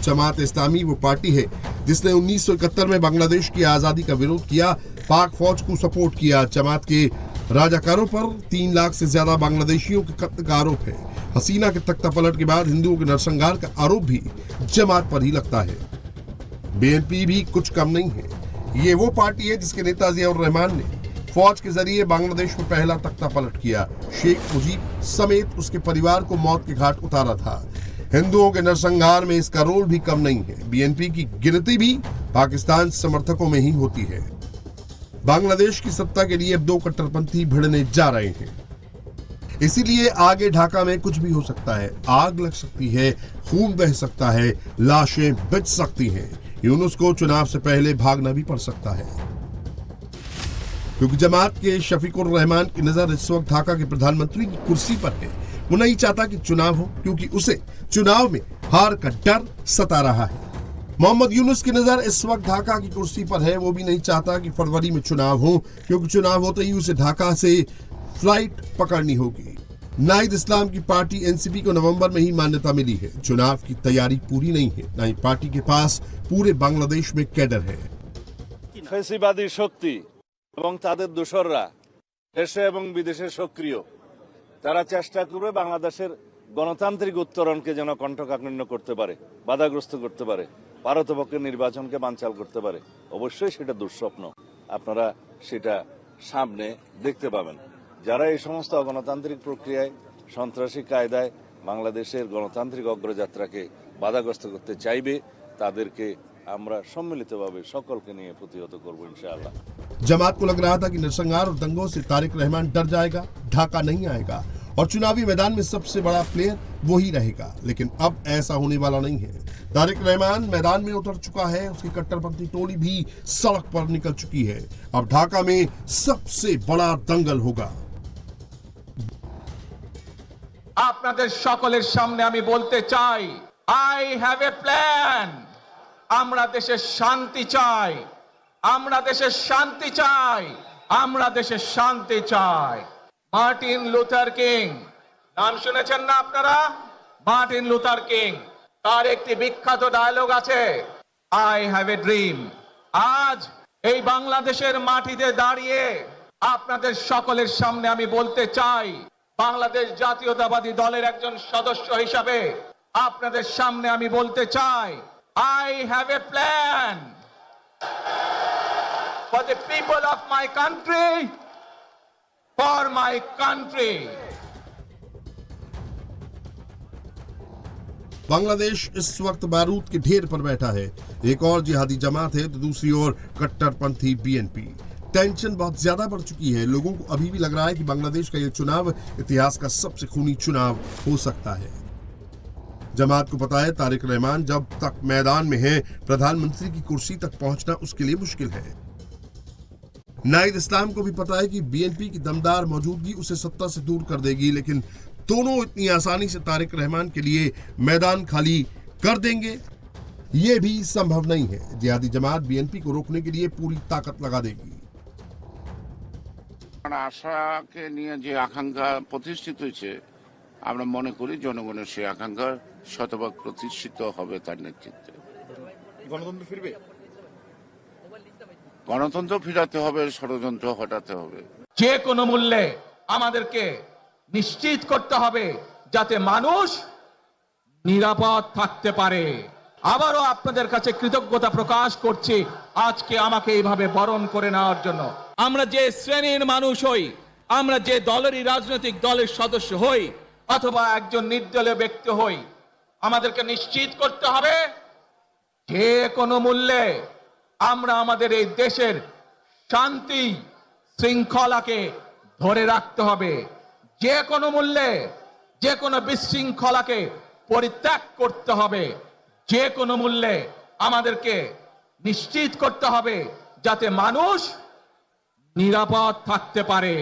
जमात इस्लामी वो पार्टी है जिसने 1971 में बांग्लादेश की आजादी का विरोध किया, पाक फौज को सपोर्ट किया। जमात के राजाकारों पर 3 लाख से ज्यादा बांग्लादेशियों के कत्ल का आरोप है। हसीना के तख्ता पलट के बाद हिंदुओं के नरसंहार का आरोप भी जमात पर ही लगता है। बीएनपी भी कुछ कम नहीं है। ये वो पार्टी है जिसके नेता जियाउर रहमान ने फौज के जरिए बांग्लादेश में पहला तख्ता पलट किया, शेख मुजीब समेत उसके परिवार को मौत के घाट उतारा था। हिंदुओं के नरसंहार में इसका रोल भी कम नहीं है। बीएनपी की गिनती भी पाकिस्तान समर्थकों में ही होती है। बांग्लादेश की सत्ता के लिए अब 2 कट्टरपंथी भिड़ने जा रहे हैं, इसीलिए आगे ढाका में कुछ भी हो सकता है। आग लग सकती है, खून बह सकता है, लाशें बिछ सकती हैं। यूनुस को चुनाव से पहले भागना भी पड़ सकता है, क्योंकि जमात के शफीकुर रहमान की नजर इस वक्त ढाका के प्रधानमंत्री की कुर्सी पर है। वो नहीं चाहता कि चुनाव हो, क्योंकि उसे चुनाव में हार का डर सता रहा है। मोहम्मद यूनुस की नजर इस वक्त ढाका की कुर्सी पर है। वो भी नहीं चाहता कि फरवरी में चुनाव हो, क्योंकि चुनाव होते ही उसे ढाका से फ्लाइट पकड़नी होगी। नाहिद इस्लाम की पार्टी एनसीपी को नवंबर में ही मान्यता मिली है। चुनाव की तैयारी पूरी नहीं है, न ही पार्टी के पास पूरे बांग्लादेश में कैडर है। ফ্যাসিবাদী শক্তি এবং তাদের দোসররা দেশে এবং বিদেশে সক্রিয়, তারা চেষ্টা করবে বাংলাদেশের গণতান্ত্রিক উত্তরণকে যেন কণ্ঠকাঠিন্য করতে পারে, বাধাগ্রস্ত করতে পারে, পারতপক্ষের নির্বাচনকে বানচাল করতে পারে। অবশ্যই সেটা দুঃস্বপ্ন, আপনারা সেটা সামনে দেখতে পাবেন। যারা এই সমস্ত অগণতান্ত্রিক প্রক্রিয়ায়, সন্ত্রাসী কায়দায় বাংলাদেশের গণতান্ত্রিক অগ্রযাত্রাকে বাধাগ্রস্ত করতে চাইবে, তাদেরকে আমরা সম্মিলিতভাবে সকলকে নিয়ে প্রতিহত করব इंशाअल्लाह। जमात को लग रहा था कि नरसंहार और दंगों से तारिक रहमान डर जाएगा, ढाका नहीं आएगा और चुनावी मैदान में सबसे बड़ा प्लेयर वो ही रहेगा, लेकिन अब ऐसा होने वाला नहीं है। तारिक रहमान मैदान में उतर चुका है, उसकी कट्टरपंथी टोली भी सड़क पर निकल चुकी है। अब ढाका में सबसे बड़ा दंगल होगा। আপনাদের সকলের সামনে আমি বলতে চাই, আই হ্যাভ এ প্ল্যান। আমরা দেশে শান্তি চাই, আমরা দেশে শান্তি চাই, আমরা দেশে শান্তি চাই। মার্টিন লুথার কিং নাম শুনেছেন না আপনারা? মার্টিন লুথার কিং, তার একটি বিখ্যাত ডায়লগ আছে, আই হ্যাভ এ ড্রিম। আজ এই বাংলাদেশের মাটিতে দাঁড়িয়ে আপনাদের সকলের সামনে আমি বলতে চাই, বাংলাদেশ জাতীয়তাবাদী দলের একজন সদস্য হিসাবে আপনাদের সামনে আমি বলতে চাই, I have a plan for the people of my country, for my country. Bangladesh इस वक्त बारूद के ढेर पर बैठा है। एक और जिहादी जमात है तो दूसरी ओर कट्टरपंथी बीएनपी। टेंशन बहुत ज्यादा बढ़ चुकी है। लोगों को अभी भी लग रहा है कि बांग्लादेश का यह चुनाव इतिहास का सबसे खूनी चुनाव हो सकता है। जमात को पता है तारिक रहमान जब तक मैदान में है, प्रधानमंत्री की कुर्सी तक पहुंचना उसके लिए मुश्किल है। नाहिद इस्लाम को भी पता है कि बीएनपी की दमदार मौजूदगी उसे सत्ता से दूर कर देगी, लेकिन दोनों इतनी आसानी से तारिक रहमान के लिए मैदान खाली कर देंगे, ये भी संभव नहीं है। जिहादी जमात बीएनपी को रोकने के लिए पूरी ताकत लगा देगी। আশাকে নিয়ে যে আকাঙ্ক্ষা প্রতিষ্ঠিত হয়েছে, আমরা মনে করি জনগণের সেই আকাঙ্ক্ষা শতভাগ প্রতিষ্ঠিত হবে তার নেতৃত্বে। গণতন্ত্র ফিরবে, গণতন্ত্র ফিরাতে হবে, ষড়যন্ত্র হটাতে হবে। যে কোনো মূল্যে আমাদেরকে নিশ্চিত করতে হবে যাতে মানুষ নিরাপদ থাকতে পারে। আবারও আপনাদের কাছে কৃতজ্ঞতা প্রকাশ করছি আজকে আমাকে এইভাবে বরণ করে নেওয়ার জন্য। আমরা যে শ্রেণীর মানুষ হই, আমরা যে দলেরই রাজনৈতিক দলের সদস্য হই অথবা একজন নির্দলীয় ব্যক্তি হই, আমাদেরকে নিশ্চিত করতে হবে যে কোনো মূল্যে আমরা আমাদের এই দেশের শান্তি শৃঙ্খলাকে ধরে রাখতে হবে। যে কোনো মূল্যে যে কোনো বিশৃঙ্খলাকে পরিত্যাগ করতে হবে। যে কোনো মূল্যে আমাদেরকে নিশ্চিত করতে হবে যাতে মানুষ নিরাপদ থাকতে পারে।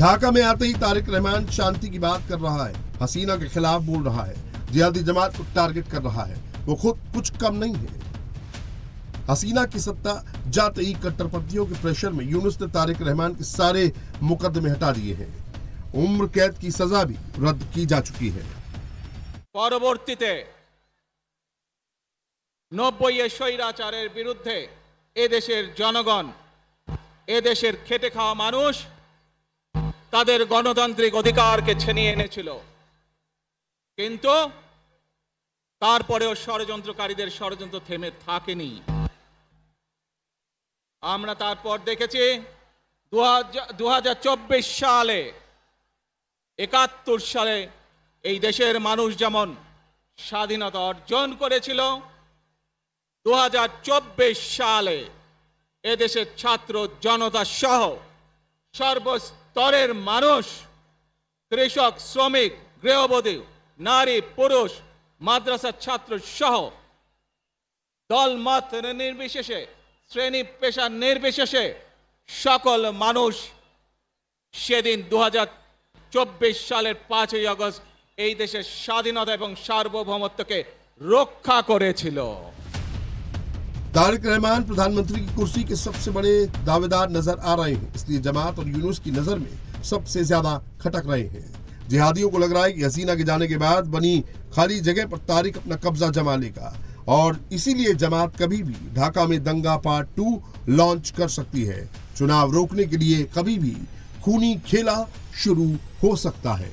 ढाका में आते ही तारिक रहमान शांति की बात कर रहा है, हसीना के खिलाफ बोल रहा है, जिहादी जमात को टारगेट कर रहा है। वो खुद कुछ कम नहीं है। हसीना की सत्ता जाते ही कट्टरपंथियों के प्रेशर में यूनुस ने तारिक रहमान के सारे मुकदमे हटा दिए हैं। उम्र कैद की सजा भी रद्द की जा चुकी है। পরবর্তীতে 90 স্বৈরাচারের বিরুদ্ধে এদেশের জনগণ, এদেশের খেটে খাওয়া মানুষ তাদের গণতান্ত্রিক অধিকারকে ছিনিয়ে এনেছিল, কিন্তু তারপরেও ষড়যন্ত্রকারীদের ষড়যন্ত্র থেমে থাকেনি। আমরা তারপর দেখেছি 2024 সালে, 71 সালে এই দেশের মানুষ যেমন স্বাধীনতা অর্জন করেছিল, 2024 সালে এদেশের ছাত্র জনতা সহ সর্বস্তরের মানুষ, কৃষক, শ্রমিক, গৃহবধূ, নারী, পুরুষ, মাদ্রাসার ছাত্র সহ দল মত নির্বিশেষে, শ্রেণী পেশা নির্বিশেষে সকল মানুষ সেদিন 2024 সালের 5ই আগস্ট এই দেশের স্বাধীনতা এবং সার্বভৌমত্বকে রক্ষা করেছিল। तारिक रहमान प्रधानमंत्री की कुर्सी के सबसे बड़े दावेदार नजर आ रहे हैं, इसलिए जमात और यूनुस की नजर में सबसे ज्यादा खटक रहे हैं। जिहादियों को लग रहा है कि हसीना के जाने के बाद बनी खाली जगह पर तारिक अपना कब्जा जमा लेगा और इसीलिए जमात कभी भी ढाका में दंगा पार्ट 2 लॉन्च कर सकती है। चुनाव रोकने के लिए कभी भी खूनी खेला शुरू हो सकता है।